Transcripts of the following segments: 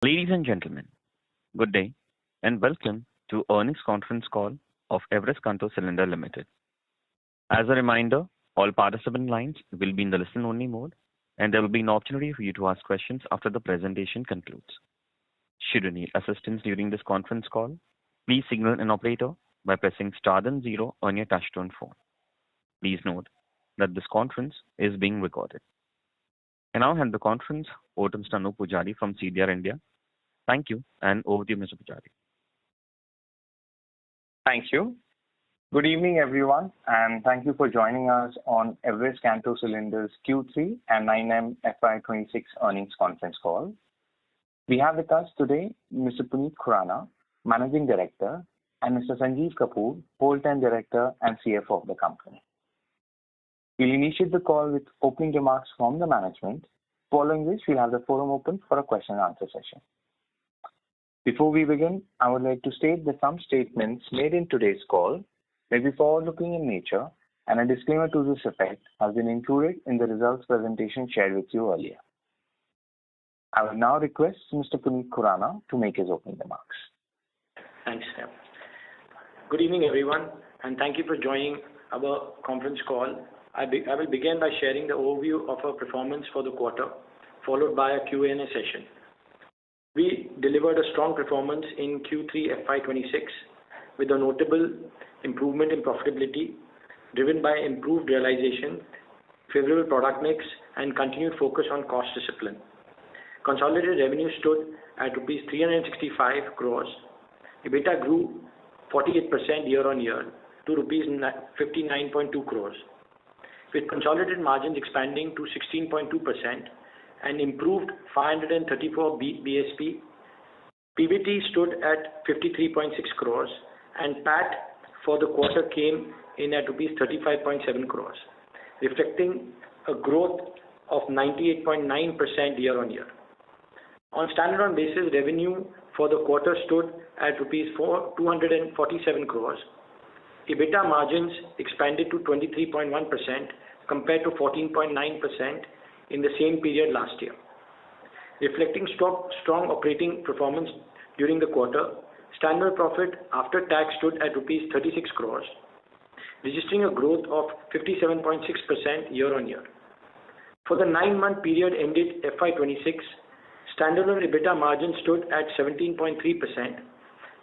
Ladies and gentlemen, good day and welcome to earnings conference call of Everest Kanto Cylinder Limited. As a reminder, all participant lines will be in the listen-only mode, and there will be an opportunity for you to ask questions after the presentation concludes. Should you need assistance during this conference call, please signal an operator by pressing star then zero on your touchtone phone. Please note that this conference is being recorded. I now hand the conference over to Mr. Anup Pujari from CDR India. Thank you, and over to you, Mr. Pujari. Thank you. Good evening, everyone, and thank you for joining us on Everest Kanto Cylinders Q3 and 9M FY26 earnings conference call. We have with us today Mr. Puneet Khurana, Managing Director, and Mr. Sanjeev Kapoor, Whole-time Director and CFO of the company. We'll initiate the call with opening remarks from the management, following which we'll have the forum open for a question and answer session. Before we begin, I would like to state that some statements made in today's call may be forward-looking in nature, and a disclaimer to this effect has been included in the results presentation shared with you earlier. I will now request Mr. Puneet Khurana to make his opening remarks. Thanks, Sam. Good evening, everyone, and thank you for joining our conference call. I will begin by sharing the overview of our performance for the quarter, followed by a Q&A session. We delivered a strong performance in Q3 FY26 with a notable improvement in profitability driven by improved realization, favorable product mix, and continued focus on cost discipline. Consolidated revenue stood at rupees 365 crores. EBITDA grew 48% year-on-year to rupees 59.2 crores, with consolidated margins expanding to 16.2% and improved 534 BSP. PBT stood at 53.6 crores and PAT for the quarter came in at rupees 35.7 crores, reflecting a growth of 98.9% year-on-year. On standalone basis, revenue for the quarter stood at rupees 247 crores. EBITDA margins expanded to 23.1% compared to 14.9% in the same period last year. Reflecting strong operating performance during the quarter, standalone profit after tax stood at rupees 36 crores, registering a growth of 57.6% year-on-year. For the 9-month period ended FY26, standalone EBITDA margin stood at 17.3%,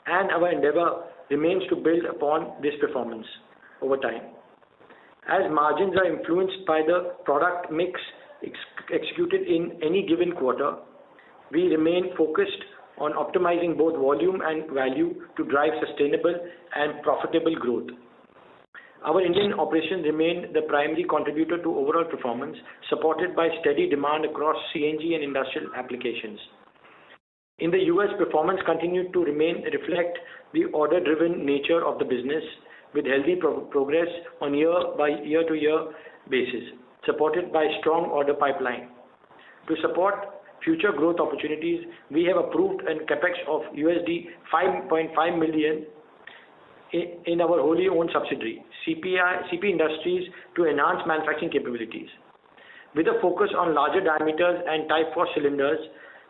and our endeavor remains to build upon this performance over time. As margins are influenced by the product mix executed in any given quarter, we remain focused on optimizing both volume and value to drive sustainable and profitable growth. Our Indian operations remain the primary contributor to overall performance, supported by steady demand across CNG and industrial applications. In the US, performance continued to reflect the order-driven nature of the business, with healthy progress on year-to-year basis, supported by strong order pipeline. To support future growth opportunities, we have approved a capex of $5.5 million in our wholly owned subsidiary, CP Industries, to enhance manufacturing capabilities. With a focus on larger diameters and Type 4 cylinders,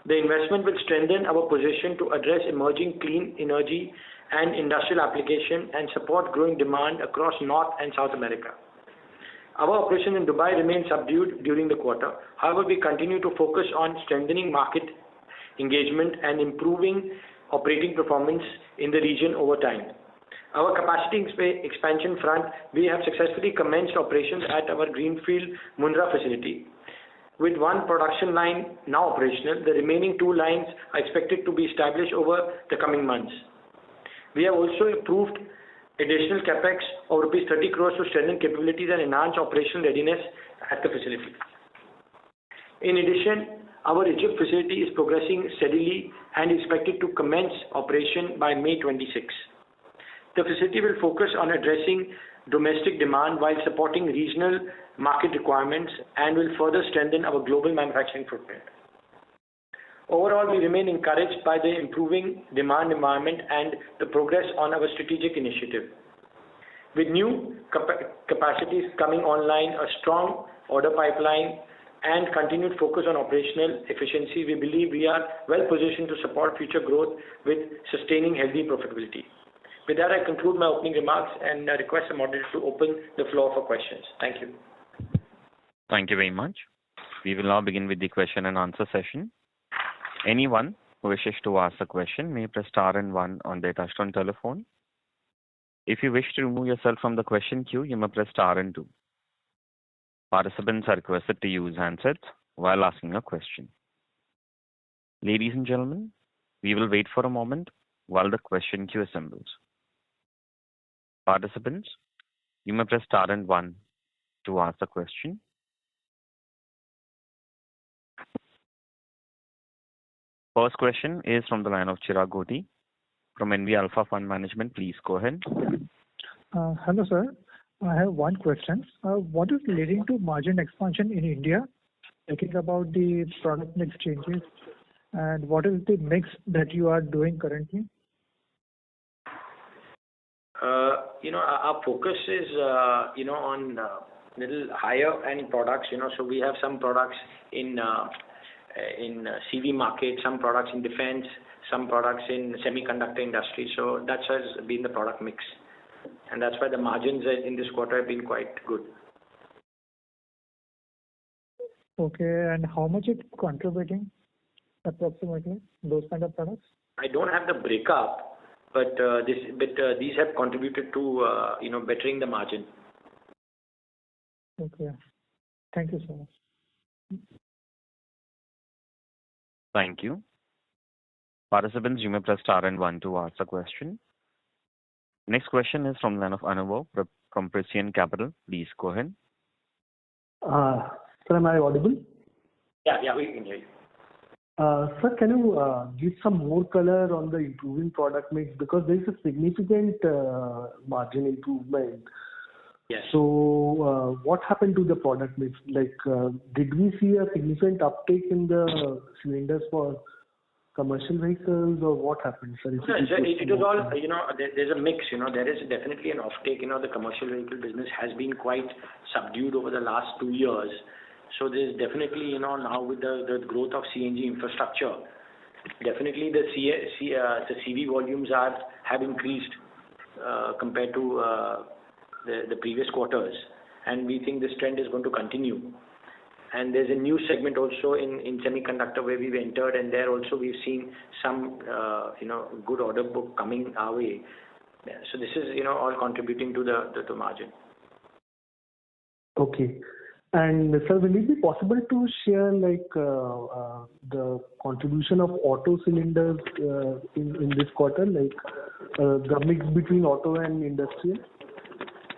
the investment will strengthen our position to address emerging clean energy and industrial application and support growing demand across North and South America. Our operation in Dubai remained subdued during the quarter. However, we continue to focus on strengthening market engagement and improving operating performance in the region over time. Our capacity expansion front, we have successfully commenced operations at our Greenfield Mundra facility. With one production line now operational, the remaining 2 lines are expected to be established over the coming months. We have also approved additional capex of rupees 30 crores to strengthen capabilities and enhance operational readiness at the facility. In addition, our Egypt facility is progressing steadily and is expected to commence operation by May 26. The facility will focus on addressing domestic demand while supporting regional market requirements and will further strengthen our global manufacturing footprint. Overall, we remain encouraged by the improving demand environment and the progress on our strategic initiative. With new capacities coming online, a strong order pipeline, and continued focus on operational efficiency, we believe we are well positioned to support future growth with sustaining healthy profitability. With that, I conclude my opening remarks and request the moderator to open the floor for questions. Thank you. Thank you very much. We will now begin with the question and answer session. Anyone who wishes to ask a question may press star and one on their touchtone telephone. If you wish to remove yourself from the question queue, you may press star and two. Participants are requested to use handsets while asking a question. Ladies and gentlemen, we will wait for a moment while the question queue assembles. Participants, you may press star and one to ask a question. First question is from the line of Chirag Goti from NV Alpha Fund Management. Please go ahead. Hello, sir. I have one question. What is leading to margin expansion in India? Thinking about the product mix changes, and what is the mix that you are doing currently? Our focus is, on little higher end products. So we have some products in CV market, some products in defense, some products in semiconductor industry. So that has been the product mix. And that's why the margins in this quarter have been quite good. Okay, and how much it's contributing approximately, those kind of products? I don't have the breakup, but these have contributed to bettering the margin. Okay, thank you so much. Thank you. Participants, you may press star and one to ask a question. Next question is from the line of Anubhav from Prescient Capital. Please go ahead. Sir, am I audible? Yeah, we can hear you. Sir, can you give some more color on the improving product mix? Because there is a significant margin improvement. Yes. So, what happened to the product mix? Like, did we see a significant uptake in the cylinders for commercial vehicles, or what happened, sir? It is all, there's a mix. There is definitely an offtake. The commercial vehicle business has been quite subdued over the last 2 years. So there's definitely, now with the growth of CNG infrastructure, definitely the CV volumes have increased compared to the previous quarters, and we think this trend is going to continue. And there's a new segment also in semiconductor where we've entered, and there also we've seen some good order book coming our way. Yeah, so this is all contributing to the margin. Okay. And sir, will it be possible to share the contribution of auto cylinders in this quarter, the mix between auto and industrial?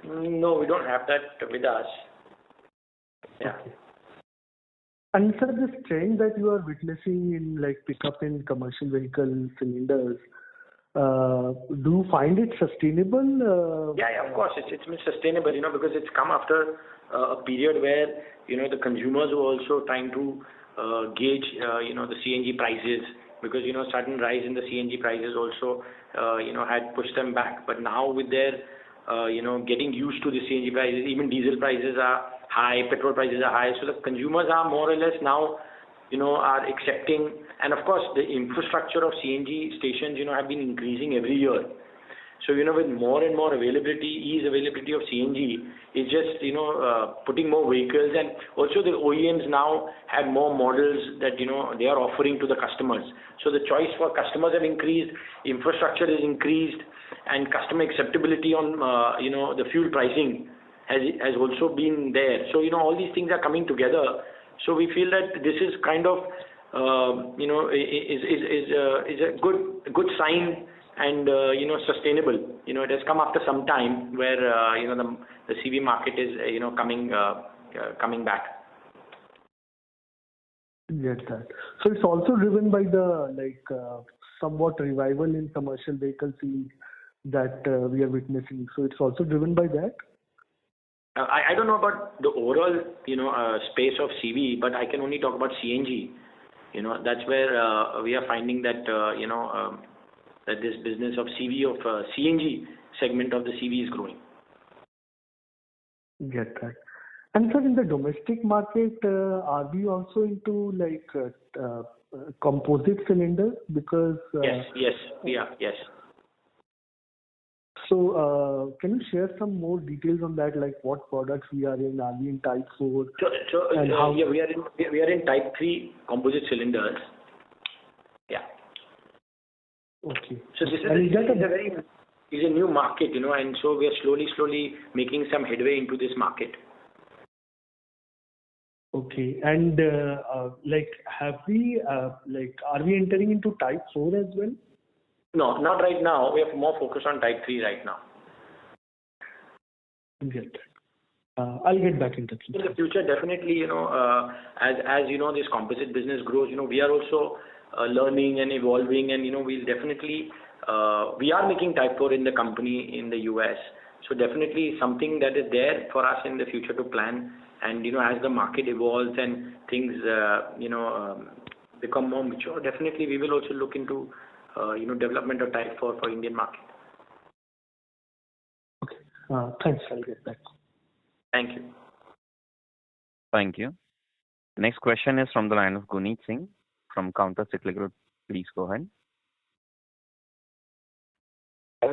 No, we don't have that with us. Yeah. Okay. And sir, this trend that you are witnessing in pickup in commercial vehicle cylinders, do you find it sustainable? Yeah, of course. It's been sustainable, because it's come after a period where, the consumers were also trying to gauge, the CNG prices, because, sudden rise in the CNG prices also, had pushed them back. But now with their, getting used to the CNG prices, even diesel prices are high, petrol prices are high. So the consumers are more or less now, are accepting. And of course, the infrastructure of CNG stations, have been increasing every year. So, with more and more availability of CNG is just, putting more vehicles, and also the OEMs now have more models that, they are offering to the customers. So the choice for customers have increased, infrastructure is increased, and customer acceptability on, the fuel pricing has also been there. So, all these things are coming together. So we feel that this is kind of, is a good sign, and sustainable. It has come after some time where the CV market is coming back. Get that. So it's also driven by the somewhat revival in commercial vehicle sales that we are witnessing. So it's also driven by that. I don't know about the overall space of CV, but I can only talk about CNG. That's where we are finding that that this business of CNG segment of the CV is growing. Get that. And sir, in the domestic market, are we also into like composite cylinders? Because Yes, we are. Yes. so can you share some more details on that? Like what products we are in? Are we in Type 4? And how? Yeah, we are in Type 3 composite cylinders. Yeah. Okay. So this And is that is a new market, and so we are slowly making some headway into this market. Okay. And like have we like are we entering into Type 4 as well? No, not right now. We are more focused on Type 3 right now. Get that. I'll get back in touch with In you. the future, definitely, as this composite business grows, we are also learning and evolving, and we'll definitely we are making Type 4 in the company in the US. So definitely something that is there for us in the future to plan. And as the market evolves and things become more mature, definitely we will also look into development of Type 4 for Indian market. Okay. Thanks. I'll get back. Thank you. Thank you. Next question is from the line of Guneet Singh from Counter Cyclical. Please go ahead.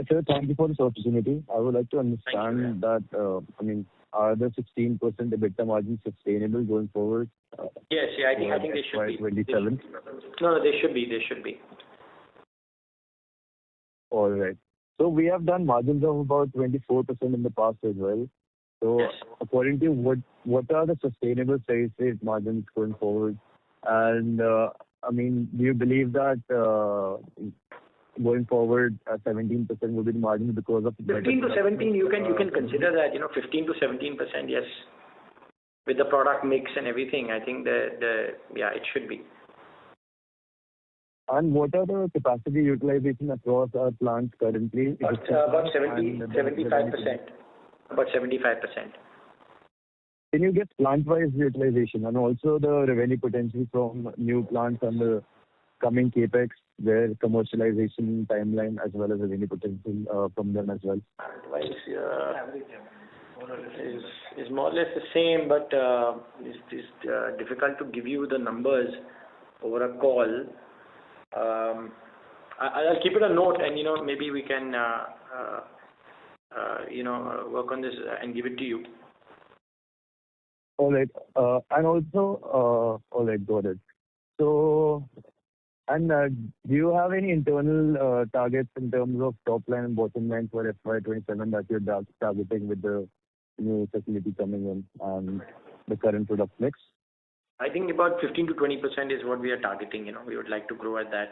Sir, thank you for this opportunity. I would like to understand that, are the 16% EBITDA margin sustainable going forward? Yes, I think they should be. 27? No, they should be. All right. So we have done margins of about 24% in the past as well. So Yes. according to you, what are the sustainable steady state margins going forward? And do you believe that going forward 17% will be the margin because of 15 to 17, you can consider that. 15 to 17%, yes. With the product mix and everything, I think it should be. And what are the capacity utilization across our plants currently? About 75%. About 75%. Can you get plant-wise utilization and also the revenue potential from new plants and the coming capex, their commercialization timeline as well as revenue potential from them as well? Plant-wise, is more or less the same, but it's difficult to give you the numbers over a call. I'll keep it a note, and maybe we can work on this and give it to you. All right. And also, all right, got it. So, and do you have any internal targets in terms of top line and bottom line for FY27 that you're targeting with the new facility coming in and the current product mix? I think about 15 to 20% is what we are targeting. We would like to grow at that.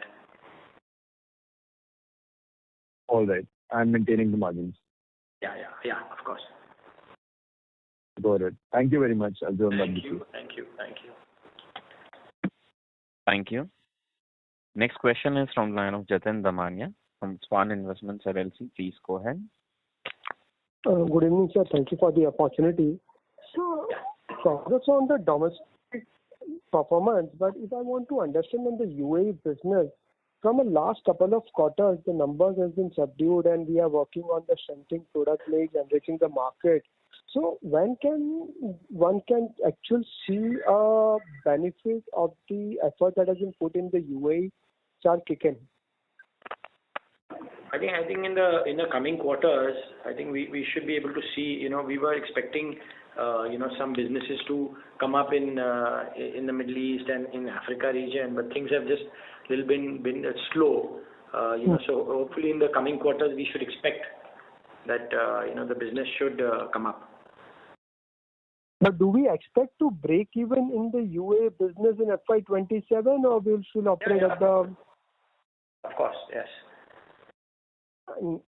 All right. And maintaining the margins. Yeah, of course. Got it. Thank you very much. I'll join back with you. Thank you. Thank you. Next question is from the line of Jatin Damania from Swan Investments LLC. Please go ahead. Good evening, sir. Thank you for the opportunity. So, congrats on the domestic performance, but if I want to understand on the UAE business, from the last couple of quarters, the numbers have been subdued and we are working on the strengthening product mix and reaching the market. So when can one actually see a benefit of the effort that has been put in the UAE start kicking? I think in the coming quarters, I think we should be able to see. We were expecting some businesses to come up in the Middle East and in Africa region, but things have just little been slow. So hopefully in the coming quarters we should expect that the business should come up. But do we expect to break even in the UAE business in FY27, or we'll still operate at the? Of course, yes.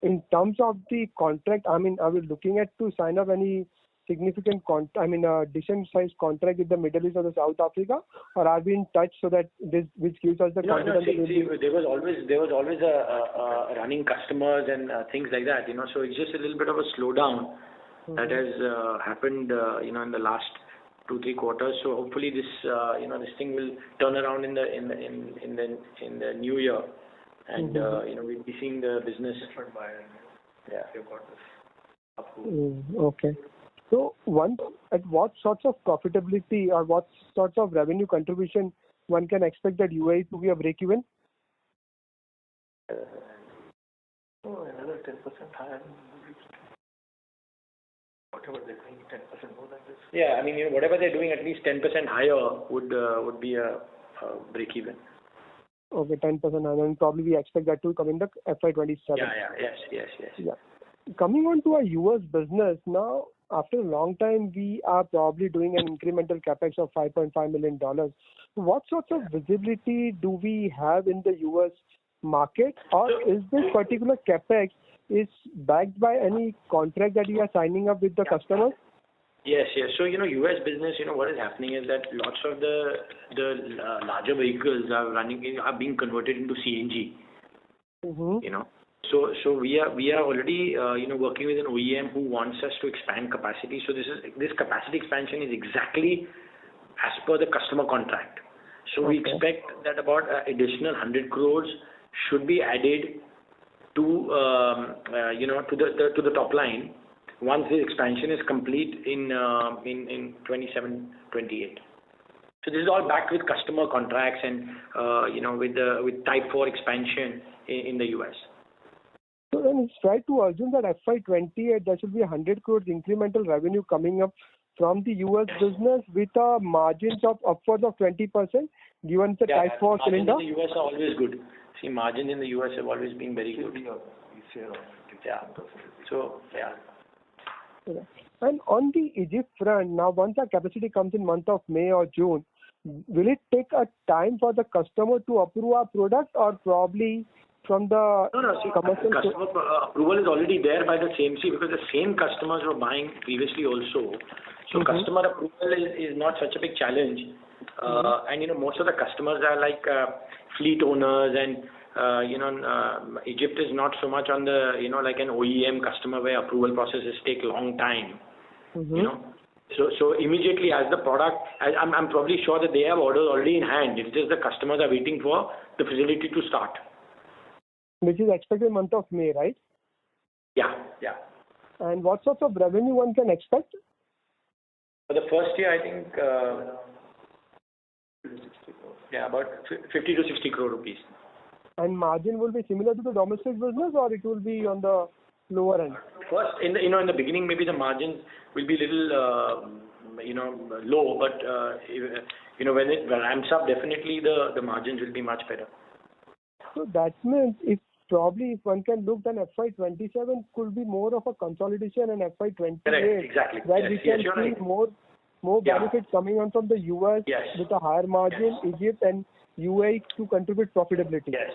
In terms of the contract, are we looking at to sign up any significant a decent sized contract with the Middle East or the South Africa, or are we in touch so that which gives us the confidence? There was always a running customers and things like that. So it's just a little bit of a slowdown that has happened. In the last 2-3 quarters. So hopefully this this thing will turn around in the new year, and we'll be seeing the business. Okay. So at what sorts of profitability or what sorts of revenue contribution one can expect that UAE to be a break-even? Another 10% higher. Whatever they're doing, 10% more than this. Yeah, I mean, whatever they're doing, at least 10% higher would be a break-even. Okay, 10% higher, and probably we expect that to come in the FY27. Yes. Yeah. Coming on to our US business, now after a long time, we are probably doing an incremental capex of $5.5 million. What sorts of visibility do we have in the US market, or is this particular capex is backed by any contract that you are signing up with the customers? Yes. So, US business, what is happening is that lots of the larger vehicles are being converted into CNG. Mm-hmm. So we are already working with an OEM who wants us to expand capacity. So this capacity expansion is exactly as per the customer contract. So we expect that about additional 100 crores should be added to the top line once the expansion is complete in 27, 28. So this is all backed with customer contracts and with Type 4 expansion in the US. So then it's right to assume that FY28 there should be 100 crores incremental revenue coming up from the US business with margins of upwards of 20%, given the Type 4 cylinder. Margins in the US are always good. See, margins in the US have always been very good. Yeah. So, yeah. And on the Egypt front, now once our capacity comes in month of May or June, will it take a time for the customer to approve our product, or probably from the commercial... Customer approval is already there by the CMC because the same customers were buying previously also. So customer approval is not such a big challenge. And most of the customers are like fleet owners, and Egypt is not so much on the like an OEM customer where approval processes take a long time. So immediately as the product, I'm probably sure that they have orders already in hand. It's just the customers are waiting for the facility to start. Which is expected month of May, right? Yeah. And what sorts of revenue one can expect? For the first year, I think, about 50 to 60 crore rupees. And margin will be similar to the domestic business, or it will be on the lower end? First, in the beginning, maybe the margins will be a little, low, but when it ramps up, definitely the margins will be much better. So that means if one can look, then FY27 could be more of a consolidation, and FY28 correct, exactly. Where we can see more benefits coming on from the US with a higher margin, Egypt and UAE to contribute profitability. Yes.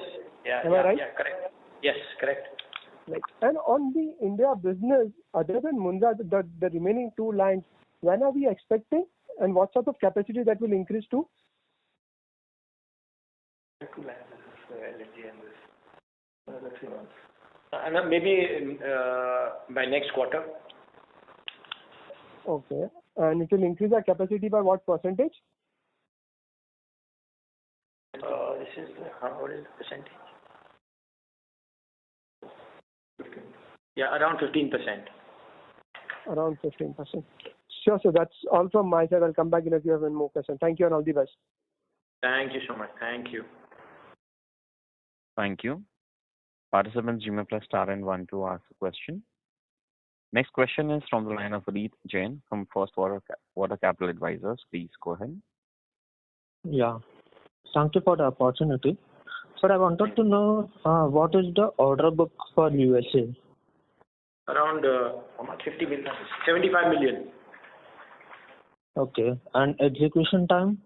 Am I right? Yeah, correct. Yes, correct. Right. And on the India business, other than Mundra, the remaining two lines, when are we expecting, and what sort of capacity that will increase to? Two lines, LNG and this. Another 3 months. And maybe by next quarter. Okay. And it will increase our capacity by what percentage? This is what is the percentage? 15. Yeah, around 15%. Around 15%. Sure, so that's all from my side. I'll come back if you have any more questions. Thank you and all the best. Thank you so much. Thank you. Thank you. Participants, you may press star and 1 to ask a question. Next question is from the line of Reet Jain from First Water Capital Advisors. Please go ahead. Yeah. Thank you for the opportunity. Sir, I wanted to know what is the order book for USA? Around 50 million, 75 million. Okay. And execution time?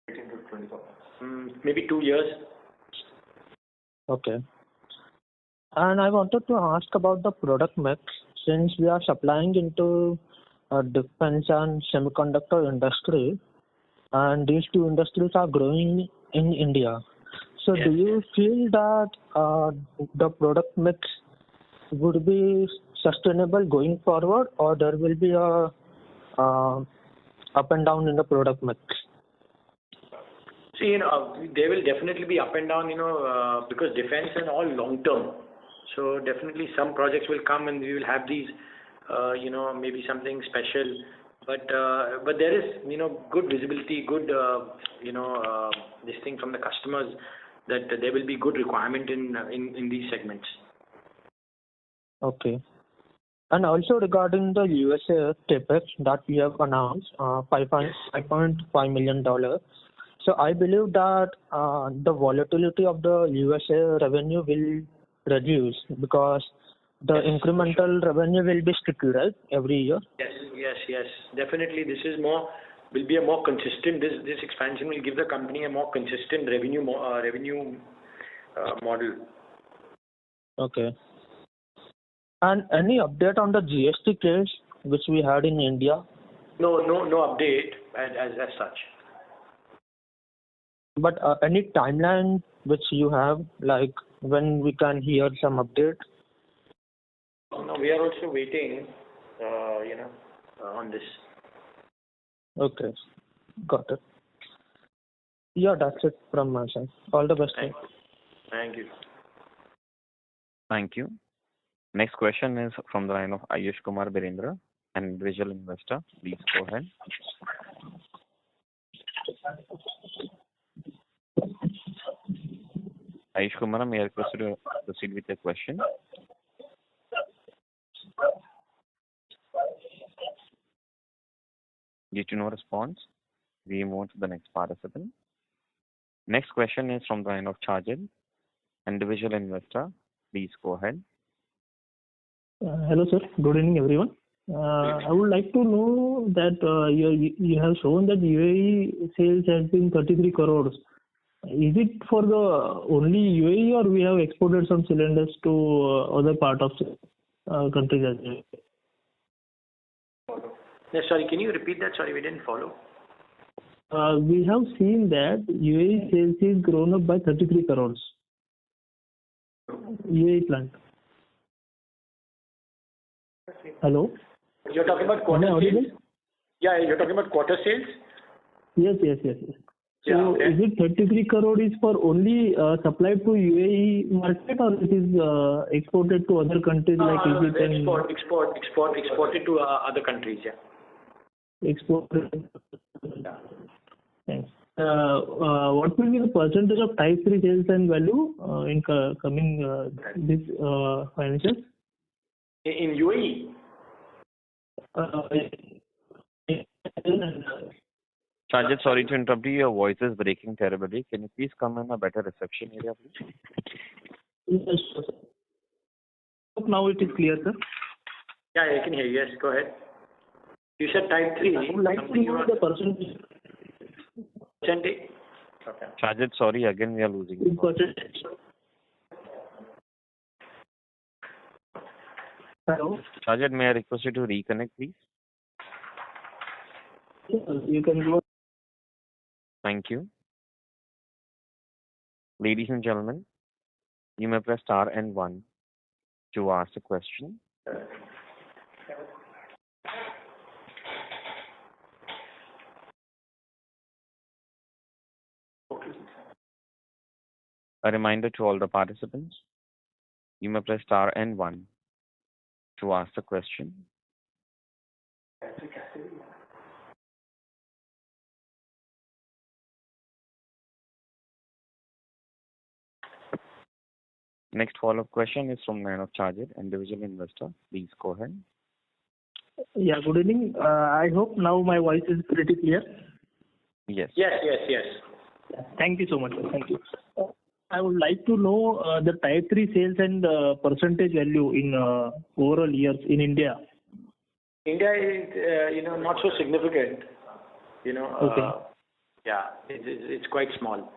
18 to 24 months. Maybe 2 years. Okay. And I wanted to ask about the product mix, since we are supplying into defense and semiconductor industry, and these two industries are growing in India. So do you feel that the product mix would be sustainable going forward, or there will be a up and down in the product mix? See, there will definitely be up and down, because defense is all long term. So definitely some projects will come and we will have these maybe something special. But there is, good visibility, good, this thing from the customers that there will be good requirement in these segments. Okay. And also regarding the USA CapEx that we have announced, $5.5 million. So I believe that the volatility of the USA revenue will reduce because the incremental revenue will be sticky, right, every year? Yes. Definitely, will be a more consistent. This expansion will give the company a more consistent revenue model. Okay. And any update on the GST case which we had in India? No update as such. But any timeline which you have, like when we can hear some update? No, we are also waiting, on this. Okay, got it. Yeah, that's it from my side. All the best. Thank you. Thank you. Next question is from the line of Ayush Kumar Birendra, an individual investor. Please go ahead. Ayush Kumar, may I request you to proceed with your question? Due to no response, we move to the next participant. Next question is from the line of Chajil, individual investor. Please go ahead. Hello, sir. Good evening, everyone. I would like to know that you have shown that UAE sales has been 33 crores. Is it for the only UAE or we have exported some cylinders to other part of countries as well? No, sorry, can you repeat that? Sorry, we didn't follow. We have seen that UAE sales is grown up by 33 crores. UAE plant. Hello? You're talking about quarter sales? Yeah, you're talking about quarter sales? Yes. Yeah, So okay. is it 33 crore is for only supplied to UAE market or it is exported to other countries like Egypt and... Exported to other countries, yeah. Exported. Thanks. What will be the percentage of Type 3 sales and value in coming this financials? In UAE? Chajit, sorry to interrupt you. Your voice is breaking terribly. Can you please come in a better reception area, please? Yes, sir. Now it is clear, sir. Yeah, I can hear you. Yes, go ahead. You said Type 3. I would like to know the percentage. Percentage? Okay. Chajit, sorry, again we are losing you. Percentage. Hello? Chajit, may I request you to reconnect, please? Yes, you can go. Thank you. Ladies and gentlemen, you may press star and 1 to ask a question. A reminder to all the participants, you may press star and 1 to ask a question. Next follow-up question is from line of Chajit, individual investor. Please go ahead. Yeah, good evening. I hope now my voice is pretty clear. Yes. Yes. Thank you so much, sir. Thank you. I would like to know the Type 3 sales and percentage value in overall years in India. India is, not so significant. Okay. Yeah, it's quite small.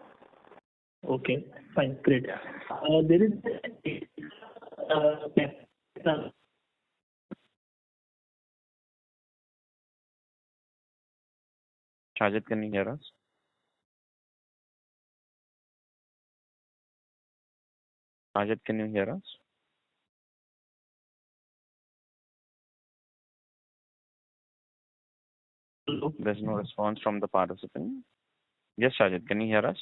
Okay, fine, great. Yeah. There is Chajit, can you hear us? Chajit, can you hear us? There's no response from the participant. Yes, Chajit, can you hear us?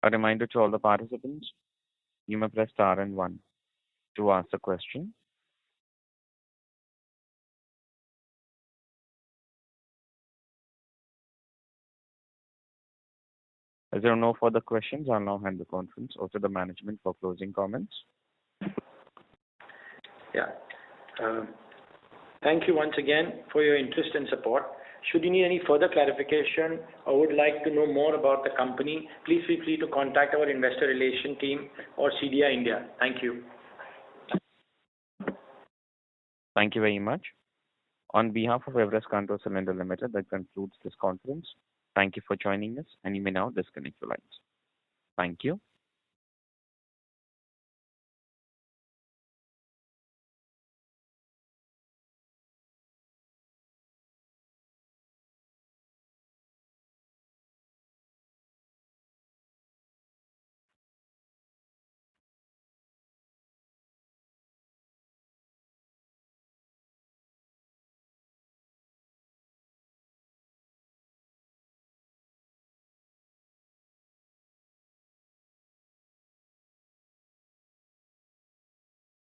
A reminder to all the participants, you may press star and one to ask a question. As there are no further questions, I'll now hand the conference over to the management for closing comments. Yeah. Thank you once again for your interest and support. Should you need any further clarification or would like to know more about the company, please feel free to contact our investor relation team or CDI India. Thank you. Thank you very much. On behalf of Everest Kanto Cylinder Limited, that concludes this conference. Thank you for joining us, and you may now disconnect your lines. Thank you.